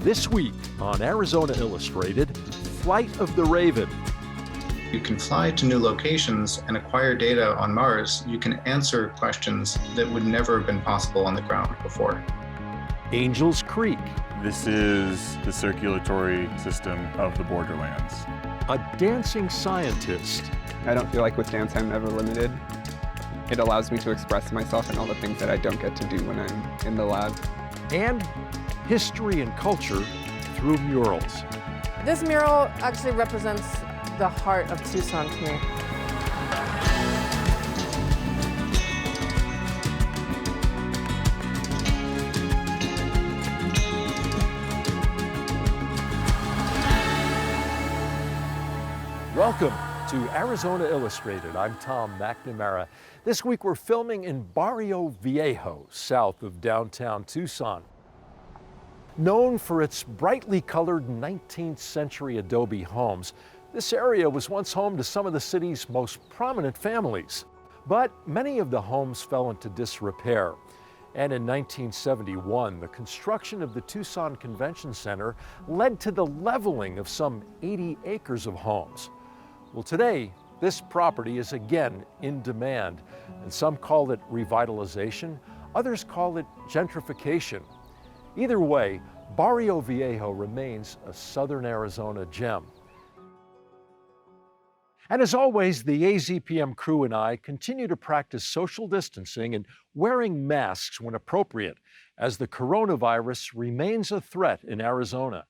This week on Arizona Illustrated, Flight of the Raven. You can fly to new locations and acquire data on Mars. You can answer questions that would never have been possible on the ground before. Angel's Creek. This is the circulatory system of the borderlands. A dancing scientist. I don't feel like with dance I'm ever limited. It allows me to express myself in all the things that I don't get to do when I'm in the lab. And history and culture through murals. This mural actually represents the heart of Tucson to me. Welcome to Arizona Illustrated. I'm Tom McNamara. This week we're filming in Barrio Viejo, south of downtown Tucson. Known for its brightly colored 19th century adobe homes, this area was once home to some of the city's most prominent families. But many of the homes fell into disrepair. And in 1971, the construction of the Tucson Convention Center led to the leveling of some 80 acres of homes. Well, today, this property is again in demand, and some call it revitalization, others call it gentrification. Either way, Barrio Viejo remains a southern Arizona gem. And as always, the AZPM crew and I continue to practice social distancing and wearing masks when appropriate, as the coronavirus remains a threat in Arizona.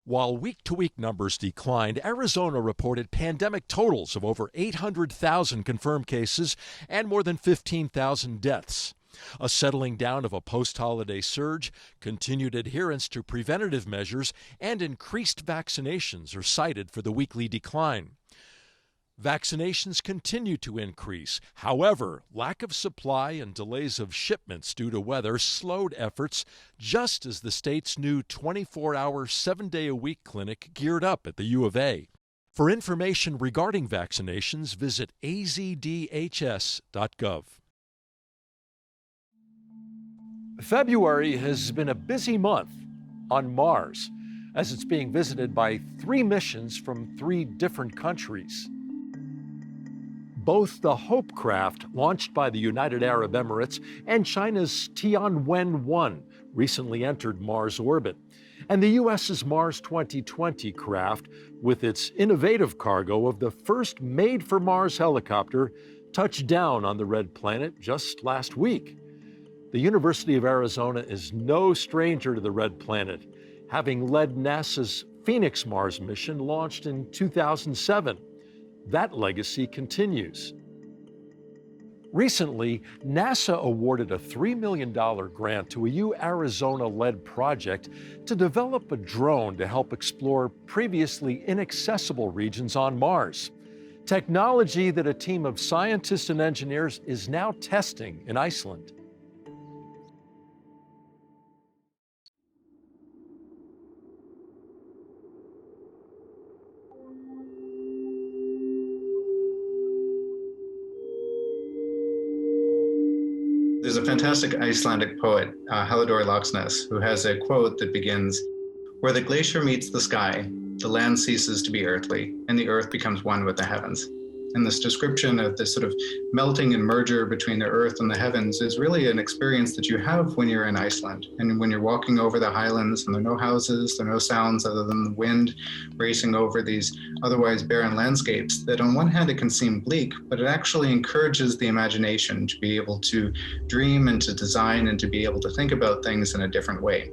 While week-to-week numbers declined, Arizona reported pandemic totals of over 800,000 confirmed cases and more than 15,000 deaths. A settling down of a post-holiday surge, continued adherence to preventative measures, and increased vaccinations are cited for the weekly decline. Vaccinations continue to increase. However, lack of supply and delays of shipments due to weather slowed efforts, just as the state's new 24-hour, 7-day-a-week clinic geared up at the U of A. For information regarding vaccinations, visit azdhs.gov. February has been a busy month on Mars, as it's being visited by 3 missions from 3 different countries. Both the Hope craft, launched by the United Arab Emirates, and China's Tianwen-1 recently entered Mars orbit. And the U.S.'s Mars 2020 craft, with its innovative cargo of the first made-for-Mars helicopter, touched down on the red planet just last week. The University of Arizona is no stranger to the red planet, having led NASA's Phoenix Mars mission launched in 2007. That legacy continues. Recently, NASA awarded a $3 million grant to a UArizona-led project to develop a drone to help explore previously inaccessible regions on Mars. Technology that a team of scientists and engineers is now testing in Iceland. There's a fantastic Icelandic poet, Halldór Laxness, who has a quote that begins, "Where the glacier meets the sky, the land ceases to be earthly, and the earth becomes one with the heavens." And this description of this sort of melting and merger between the earth and the heavens is really an experience that you have when you're in Iceland. And when you're walking over the highlands and there are no houses, there are no sounds other than the wind racing over these otherwise barren landscapes, that on one hand it can seem bleak, but it actually encourages the imagination to be able to dream and to design and to be able to think about things in a different way.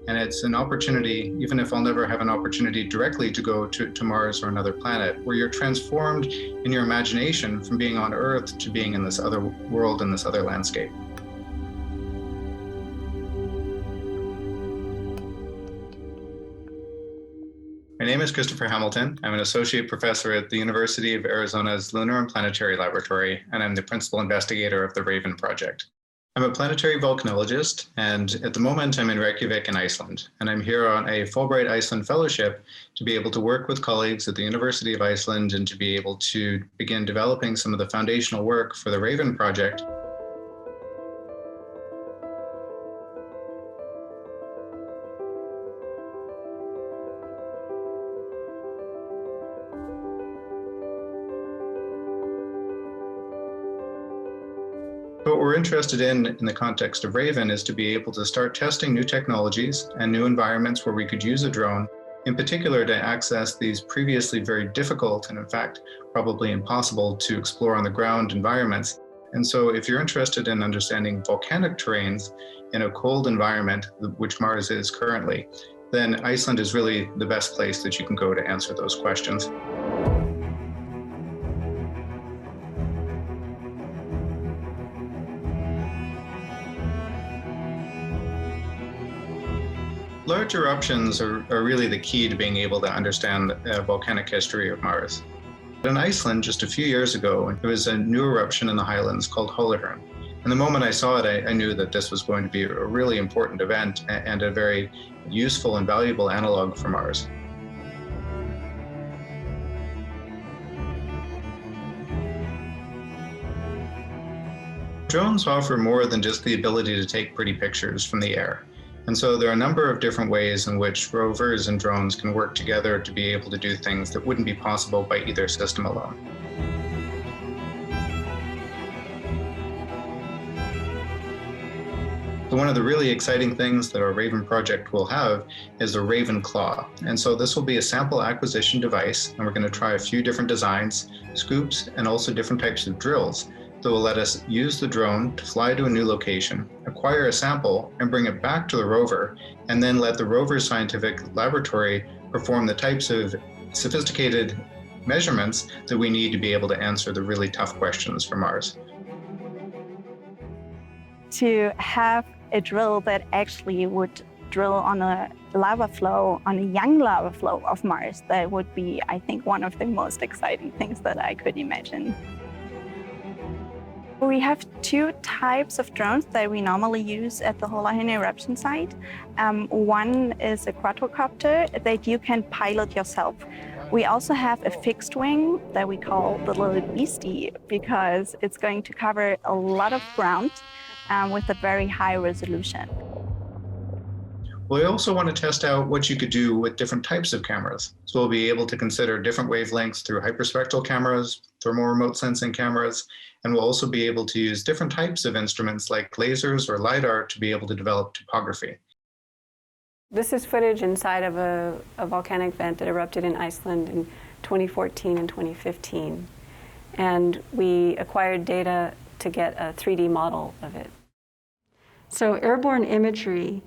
And it's an opportunity, even if I'll never have an opportunity directly to go to Mars or another planet, where you're transformed in your imagination from being on Earth to being in this other world and this other landscape. My name is Christopher Hamilton. I'm an associate professor at the University of Arizona's Lunar and Planetary Laboratory, and I'm the principal investigator of the Raven project. I'm a planetary volcanologist, and at the moment I'm in Reykjavik in Iceland, and I'm here on a Fulbright Iceland Fellowship to be able to work with colleagues at the University of Iceland and to be able to begin developing some of the foundational work for the Raven project. what we're interested in the context of Raven is to be able to start testing new technologies and new environments where we could use a drone, in particular to access these previously very difficult and in fact probably impossible to explore on the ground environments. And so if you're interested in understanding volcanic terrains in a cold environment, which Mars is currently, then Iceland is really the best place that you can go to answer those questions. Large eruptions are really the key to being able to understand the volcanic history of Mars. In Iceland, just a few years ago, there was a new eruption in the highlands called Holuhraun. And the moment I saw it, I knew that this was going to be a really important event and a very useful and valuable analog for Mars. Drones offer more than just the ability to take pretty pictures from the air. And so there are a number of different ways in which rovers and drones can work together to be able to do things that wouldn't be possible by either system alone. So one of the really exciting things that our Raven project will have is the Raven Claw. And so this will be a sample acquisition device, and we're going to try a few different designs, scoops, and also different types of drills that will let us use the drone to fly to a new location, acquire a sample, and bring it back to the rover, and then let the rover's scientific laboratory perform the types of sophisticated measurements that we need to be able to answer the really tough questions for Mars. To have a drill that actually would drill on a lava flow, on a young lava flow of Mars, that would be, I think, one of the most exciting things that I could imagine. We have two types of drones that we normally use at the Holuhraun eruption site. One is a quadrocopter that you can pilot yourself. We also have a fixed wing that we call the little beastie because it's going to cover a lot of ground with a very high resolution. We also want to test out what you could do with different types of cameras. So we'll be able to consider different wavelengths through hyperspectral cameras, thermal remote sensing cameras, and we'll also be able to use different types of instruments like lasers or LiDAR to be able to develop topography. This is footage inside of a volcanic vent that erupted in Iceland in 2014 and 2015. And we acquired data to get a 3D model of it. So airborne imagery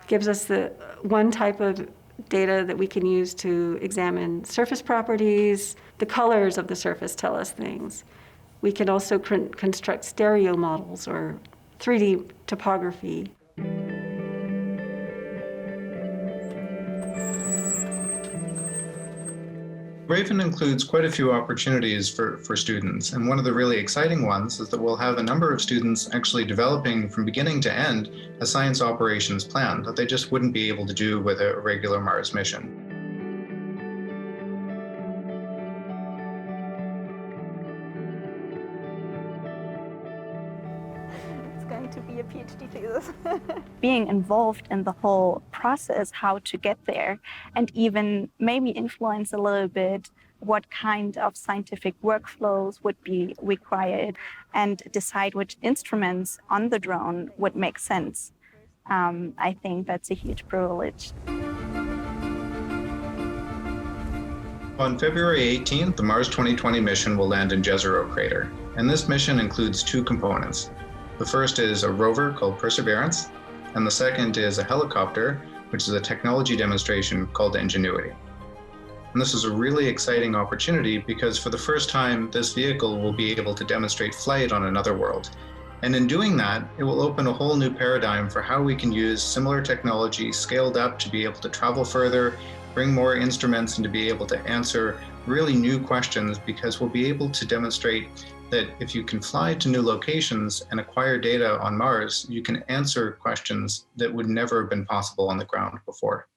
gives us the one type of data that we can use to examine surface properties. The colors of the surface tell us things. We can also construct stereo models or 3D topography. Raven includes quite a few opportunities for students, and one of the really exciting ones is that we'll have a number of students actually developing from beginning to end a science operations plan that they just wouldn't be able to do with a regular Mars mission. It's going to be a PhD thesis. Being involved in the whole process, how to get there, and even maybe influence a little bit what kind of scientific workflows would be required and decide which instruments on the drone would make sense. I think that's a huge privilege. On February 18th, the Mars 2020 mission will land in Jezero Crater, and this mission includes two components. The first is a rover called Perseverance, and the second is a helicopter, which is a technology demonstration called Ingenuity. And this is a really exciting opportunity because for the first time, this vehicle will be able to demonstrate flight on another world. And in doing that, it will open a whole new paradigm for how we can use similar technology scaled up to be able to travel further, bring more instruments, and to be able to answer really new questions, because we'll be able to demonstrate that if you can fly to new locations and acquire data on Mars, you can answer questions that would never have been possible on the ground before.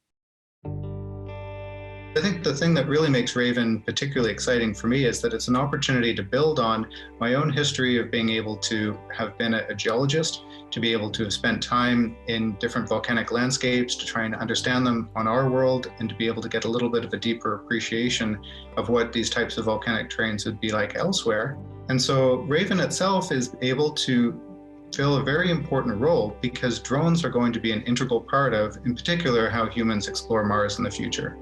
I think the thing that really makes Raven particularly exciting for me is that it's an opportunity to build on my own history of being able to have been a geologist, to be able to have spent time in different volcanic landscapes to try and understand them on our world, and to be able to get a little bit of a deeper appreciation of what these types of volcanic terrains would be like elsewhere. And so Raven itself is able to fill a very important role because drones are going to be an integral part of, in particular, how humans explore Mars in the future.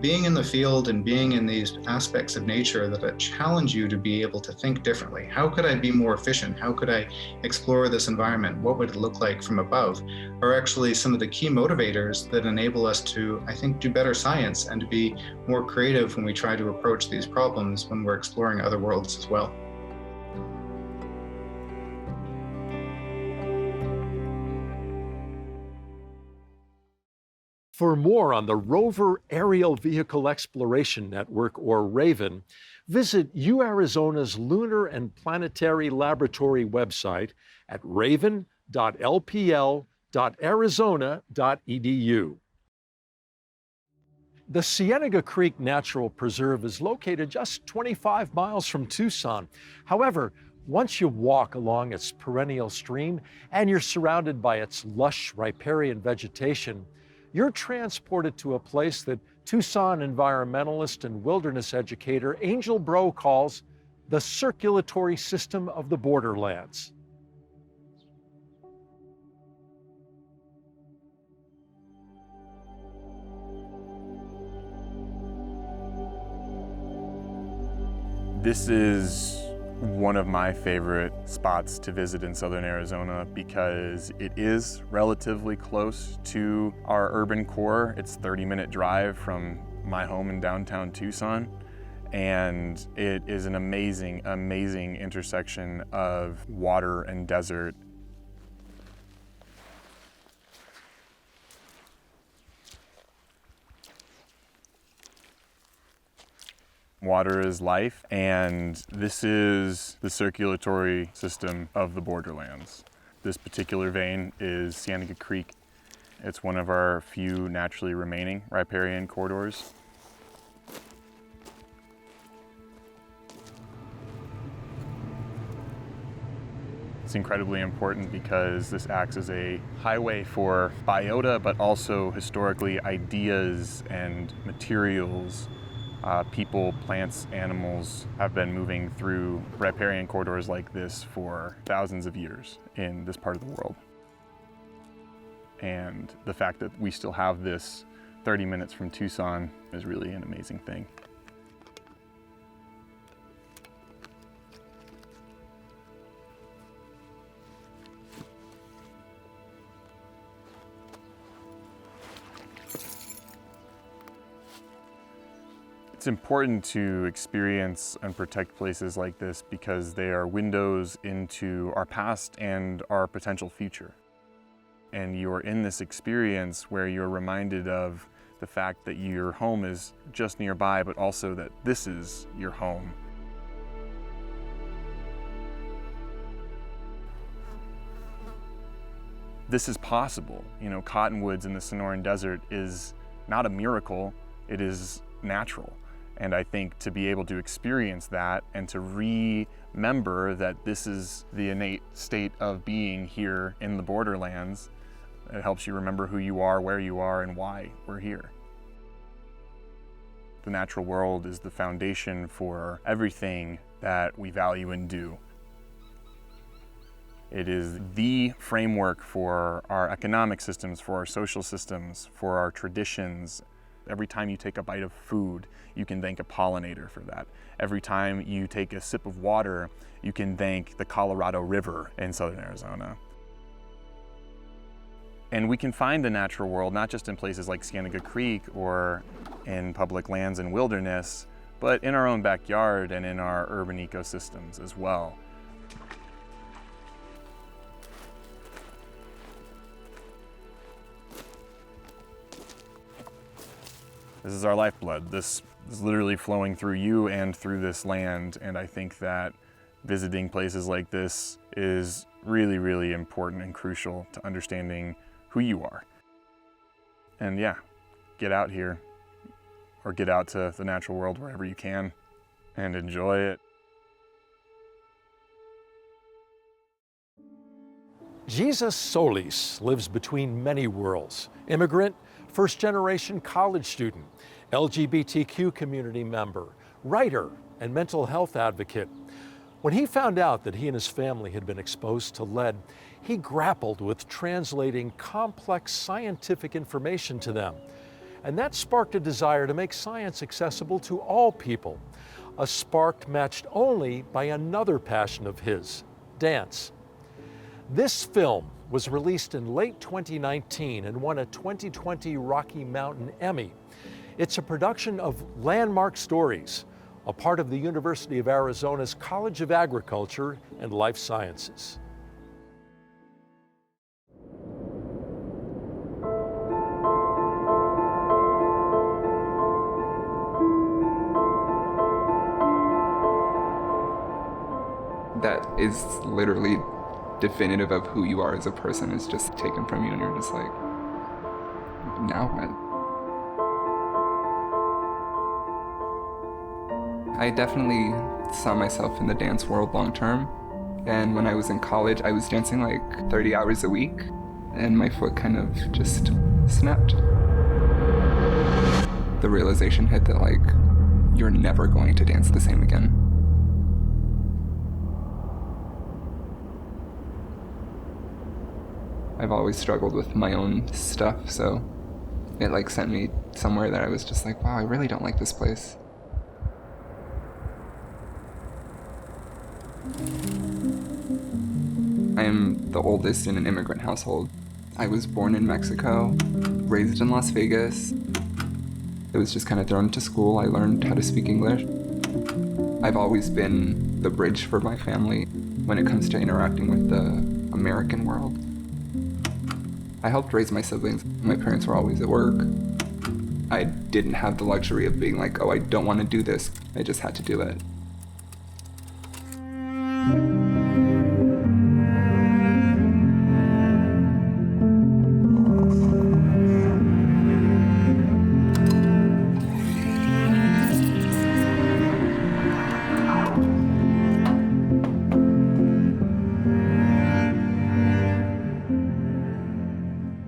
Being in the field and being in these aspects of nature that challenge you to be able to think differently. How could I be more efficient? How could I explore this environment? What would it look like from above? Are actually some of the key motivators that enable us to, I think, do better science and to be more creative when we try to approach these problems when we're exploring other worlds as well. For more on the Rover Aerial Vehicle Exploration Network, or RAVEN, visit UArizona's Lunar and Planetary Laboratory website at raven.lpl.arizona.edu. The Cienega Creek Natural Preserve is located just 25 miles from Tucson. However, once you walk along its perennial stream and you're surrounded by its lush riparian vegetation, you're transported to a place that Tucson environmentalist and wilderness educator Angel Breault calls the circulatory system of the borderlands. This is one of my favorite spots to visit in southern Arizona because it is relatively close to our urban core. It's a 30-minute drive from my home in downtown Tucson, and it is an amazing, amazing intersection of water and desert. Water is life, and this is the circulatory system of the borderlands. This particular vein is Cienega Creek. It's one of our few naturally remaining riparian corridors. It's incredibly important because this acts as a highway for biota, but also historically ideas and materials. People, plants, animals have been moving through riparian corridors like this for thousands of years in this part of the world. And the fact that we still have this 30 minutes from Tucson is really an amazing thing. It's important to experience and protect places like this because they are windows into our past and our potential future. And you're in this experience where you're reminded of the fact that your home is just nearby, but also that this is your home. This is possible. You know, cottonwoods in the Sonoran Desert is not a miracle, it is natural. And I think to be able to experience that and to remember that this is the innate state of being here in the borderlands, it helps you remember who you are, where you are, and why we're here. The natural world is the foundation for everything that we value and do. It is the framework for our economic systems, for our social systems, for our traditions. Every time you take a bite of food, you can thank a pollinator for that. Every time you take a sip of water, you can thank the Colorado River in southern Arizona. And we can find the natural world not just in places like Cienega Creek or in public lands and wilderness, but in our own backyard and in our urban ecosystems as well. This is our lifeblood. This is literally flowing through you and through this land. And I think that visiting places like this is really, really important and crucial to understanding who you are. And yeah, get out here or get out to the natural world wherever you can and enjoy it. Jesus Solis lives between many worlds: immigrant, first-generation college student, LGBTQ community member, writer, and mental health advocate. When he found out that he and his family had been exposed to lead, he grappled with translating complex scientific information to them. And that sparked a desire to make science accessible to all people, a spark matched only by another passion of his, dance. This film was released in late 2019 and won a 2020 Rocky Mountain Emmy. It's a production of Landmark Stories, a part of the University of Arizona's College of Agriculture and Life Sciences. That is literally definitive of who you are as a person. It's just taken from you and you're just like, now what? I definitely saw myself in the dance world long term. And when I was in college, I was dancing like 30 hours a week, and my foot kind of just snapped. The realization hit that like, you're never going to dance the same again. I've always struggled with my own stuff, so it like sent me somewhere that I was just like, wow, I really don't like this place. I am the oldest in an immigrant household. I was born in Mexico, raised in Las Vegas. It was just kind of thrown to school. I learned how to speak English. I've always been the bridge for my family when it comes to interacting with the American world. I helped raise my siblings. My parents were always at work. I didn't have the luxury of being like, oh, I don't want to do this. I just had to do it.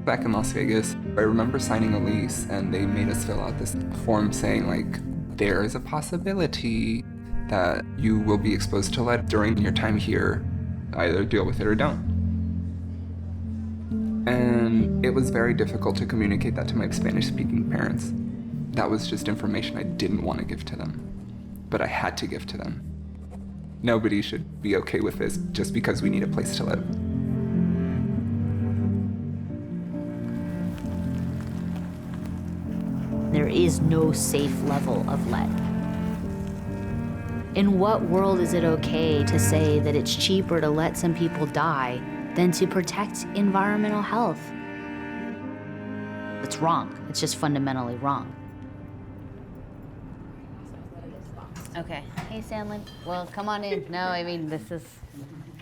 Back in Las Vegas, I remember signing a lease and they made us fill out this form saying like, there is a possibility that you will be exposed to lead during your time here. Either deal with it or don't. And it was very difficult to communicate that to my Spanish-speaking parents. That was just information I didn't want to give to them, but I had to give to them. Nobody should be okay with this just because we need a place to live. There is no safe level of lead. In what world is it okay to say that it's cheaper to let some people die than to protect environmental health? It's wrong. It's just fundamentally wrong. Okay. Hey, Sandlin. Well, come on in. No, I mean, this is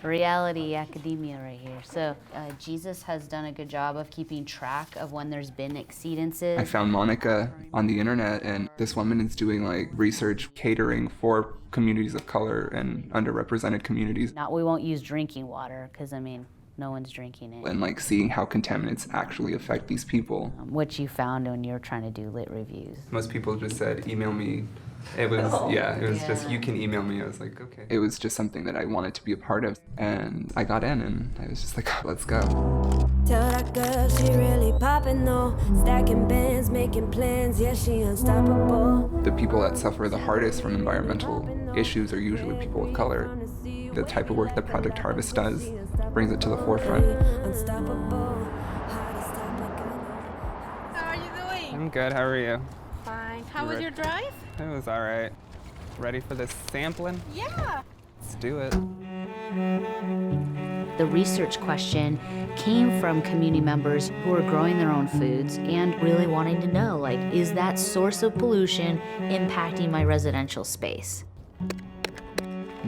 reality academia right here. So Jesus has done a good job of keeping track of when there's been exceedances. I found Monica on the internet, and this woman is doing like research catering for communities of color and underrepresented communities. We won't use drinking water because, I mean, no one's drinking it. And like seeing how contaminants actually affect these people. What you found when you were trying to do lit reviews. Most people just said, email me. It was, just, you can email me. I was like, okay. It was just something that I wanted to be a part of. And I got in and I was just like, oh, let's go. Tell that girl she really poppin' though. Stacking bands, making plans, yeah, she unstoppable. The people that suffer the hardest from environmental issues are usually people of color. The type of work that Project Harvest does brings it to the forefront. How are you doing? I'm good, how are you? Fine. How was your drive? It was all right. Ready for this sampling? Yeah. Let's do it. The research question came from community members who are growing their own foods and really wanting to know, like, is that source of pollution impacting my residential space?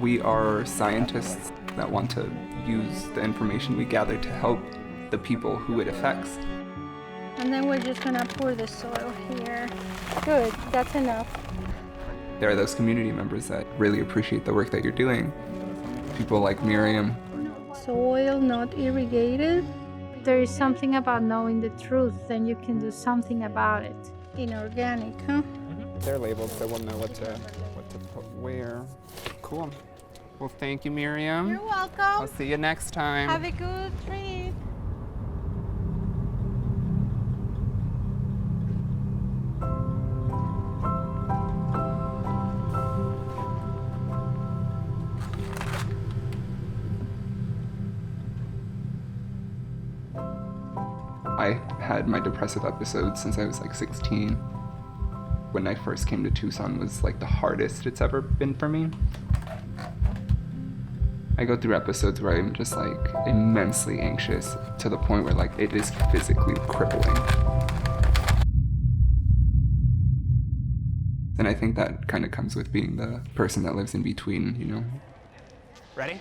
We are scientists that want to use the information we gather to help the people who it affects. And then we're just gonna pour the soil here. Good, that's enough. There are those community members that really appreciate the work that you're doing. People like Miriam. Soil not irrigated. There is something about knowing the truth, then you can do something about it. Inorganic, huh? They're labeled so we'll know what to put where. Cool. Well, thank you, Miriam. You're welcome. I'll see you next time. Have a good trip. I had my depressive episodes since I was like 16. When I first came to Tucson was like the hardest it's ever been for me. I go through episodes where I'm just like immensely anxious to the point where like it is physically crippling. And I think that kind of comes with being the person that lives in between, you know. Ready?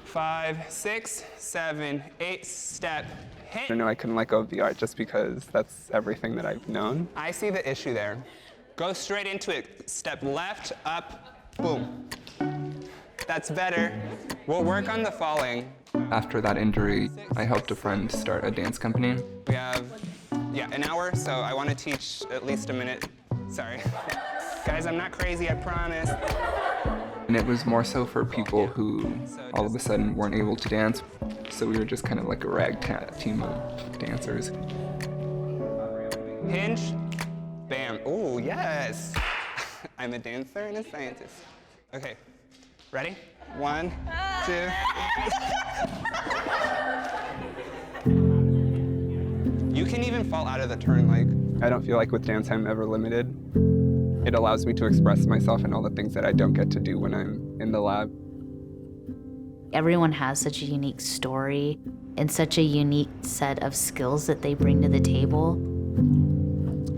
5, 6, 7, 8, step, hit. I know I couldn't let go of the art just because that's everything that I've known. I see the issue there. Go straight into it. Step left, up, boom. That's better. We'll work on the falling. After that injury, I helped a friend start a dance company. We have, an hour, so I want to teach at least a minute. Sorry. Guys, I'm not crazy, I promise. And it was more so for people who all of a sudden weren't able to dance. So we were just kind of like a ragtag team of dancers. Hinge, bam. Ooh, yes. I'm a dancer and a scientist. Okay, ready? 1, 2. You can even fall out of the turn, like. I don't feel like with dance I'm ever limited. It allows me to express myself and all the things that I don't get to do when I'm in the lab. Everyone has such a unique story and such a unique set of skills that they bring to the table.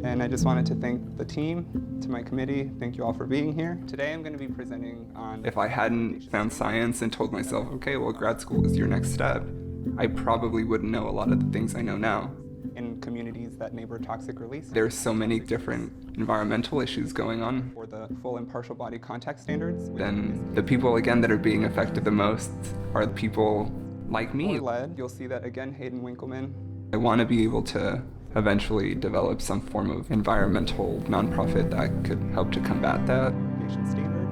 And I just wanted to thank the team, to my committee. Thank you all for being here. Today I'm going to be presenting on... If I hadn't found science and told myself, okay, well, grad school is your next step, I probably wouldn't know a lot of the things I know now. In communities that neighbor toxic release. There's so many different environmental issues going on. For the full and partial body contact standards. Then the people, again, that are being affected the most are the people like me. Led. You'll see that again, Hayden Winkleman. I want to be able to eventually develop some form of environmental nonprofit that could help to combat that. Standard.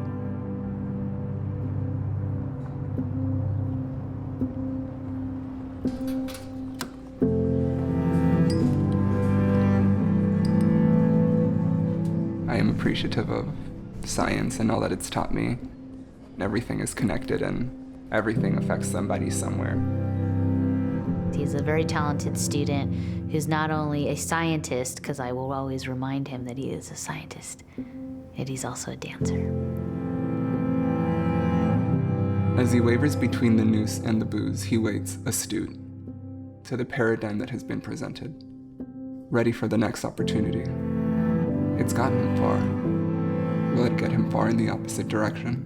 I am appreciative of science and all that it's taught me. Everything is connected and everything affects somebody somewhere. He's a very talented student who's not only a scientist, because I will always remind him that he is a scientist, and he's also a dancer. As he wavers between the noose and the booze, he waits, astute, to the paradigm that has been presented, ready for the next opportunity. It's gotten him far. Will it get him far in the opposite direction?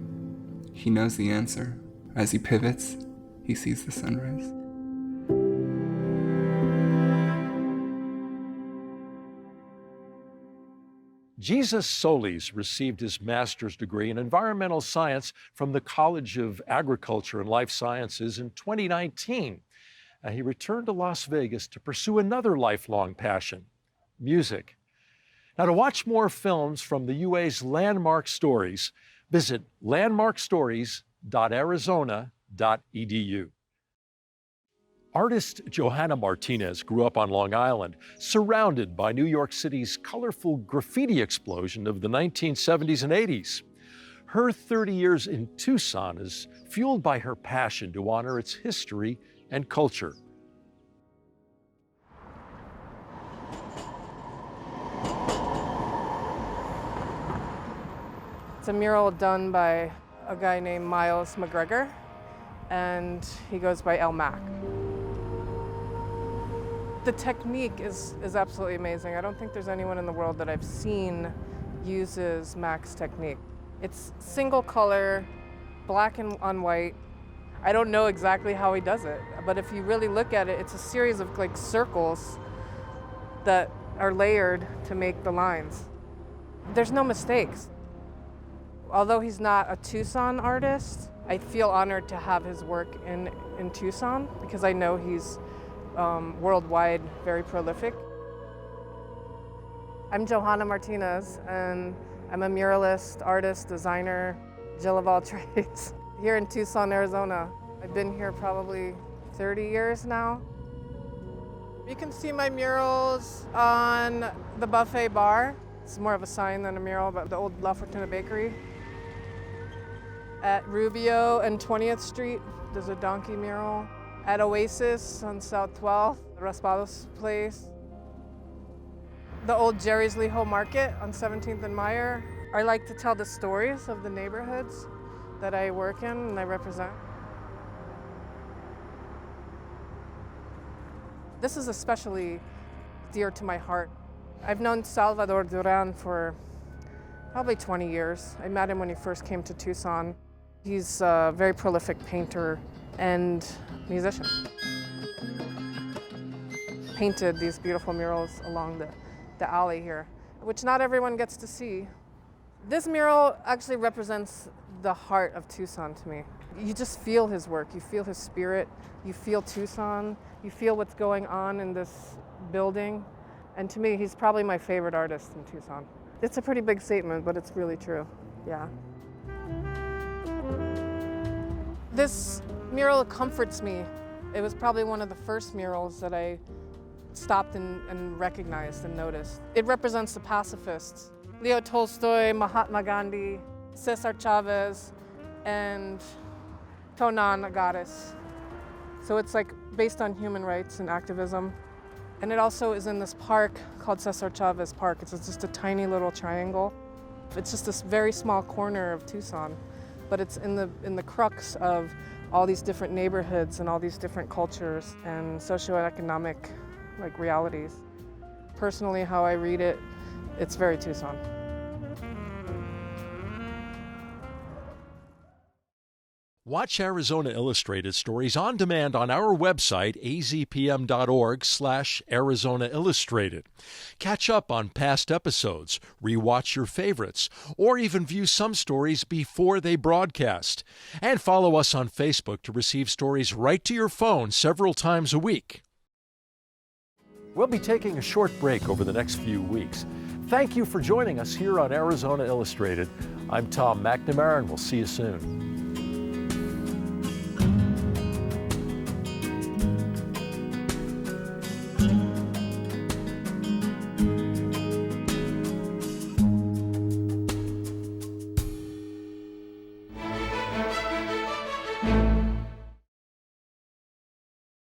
He knows the answer. As he pivots, he sees the sunrise. Jesus Solis received his master's degree in environmental science from the College of Agriculture and Life Sciences in 2019. He returned to Las Vegas to pursue another lifelong passion, music. Now, to watch more films from the UA's Landmark Stories, visit landmarkstories.arizona.edu. Artist Johanna Martinez grew up on Long Island, surrounded by New York City's colorful graffiti explosion of the 1970s and 80s. Her 30 years in Tucson is fueled by her passion to honor its history and culture. It's a mural done by a guy named Miles McGregor, and he goes by El Mac. The technique is absolutely amazing. I don't think there's anyone in the world that I've seen uses Mac's technique. It's single color, black and on white. I don't know exactly how he does it, but if you really look at it, it's a series of like circles that are layered to make the lines. There's no mistakes. Although he's not a Tucson artist, I feel honored to have his work in Tucson because I know he's worldwide very prolific. I'm Johanna Martinez, and I'm a muralist, artist, designer, Jill of all trades. here in Tucson, Arizona. I've been here probably 30 years now. You can see my murals on the Buffet Bar. It's more of a sign than a mural, but the old La Fortuna Bakery. At Rubio and 20th Street, there's a donkey mural. At Oasis on South 12th, Raspados place. The old Jerry's Lijo Market on 17th and Meyer. I like to tell the stories of the neighborhoods that I work in and I represent. This is especially dear to my heart. I've known Salvador Duran for probably 20 years. I met him when he first came to Tucson. He's a very prolific painter and musician. Painted these beautiful murals along the alley here, which not everyone gets to see. This mural actually represents the heart of Tucson to me. You just feel his work, you feel his spirit, you feel Tucson, you feel what's going on in this building. And to me, he's probably my favorite artist in Tucson. It's a pretty big statement, but it's really true, yeah. This mural comforts me. It was probably one of the first murals that I stopped and recognized and noticed. It represents the pacifists. Leo Tolstoy, Mahatma Gandhi, Cesar Chavez, and Tonan, a goddess. So it's like based on human rights and activism. And it also is in this park called Cesar Chavez Park. It's just a tiny little triangle. It's just this very small corner of Tucson, but it's in the crux of all these different neighborhoods and all these different cultures and socioeconomic realities. Personally, how I read it, it's very Tucson. Watch Arizona Illustrated stories on demand on our website, azpm.org/Arizona Illustrated. Catch up on past episodes, rewatch your favorites, or even view some stories before they broadcast. And follow us on Facebook to receive stories right to your phone several times a week. We'll be taking a short break over the next few weeks. Thank you for joining us here on Arizona Illustrated. I'm Tom McNamara, and we'll see you soon.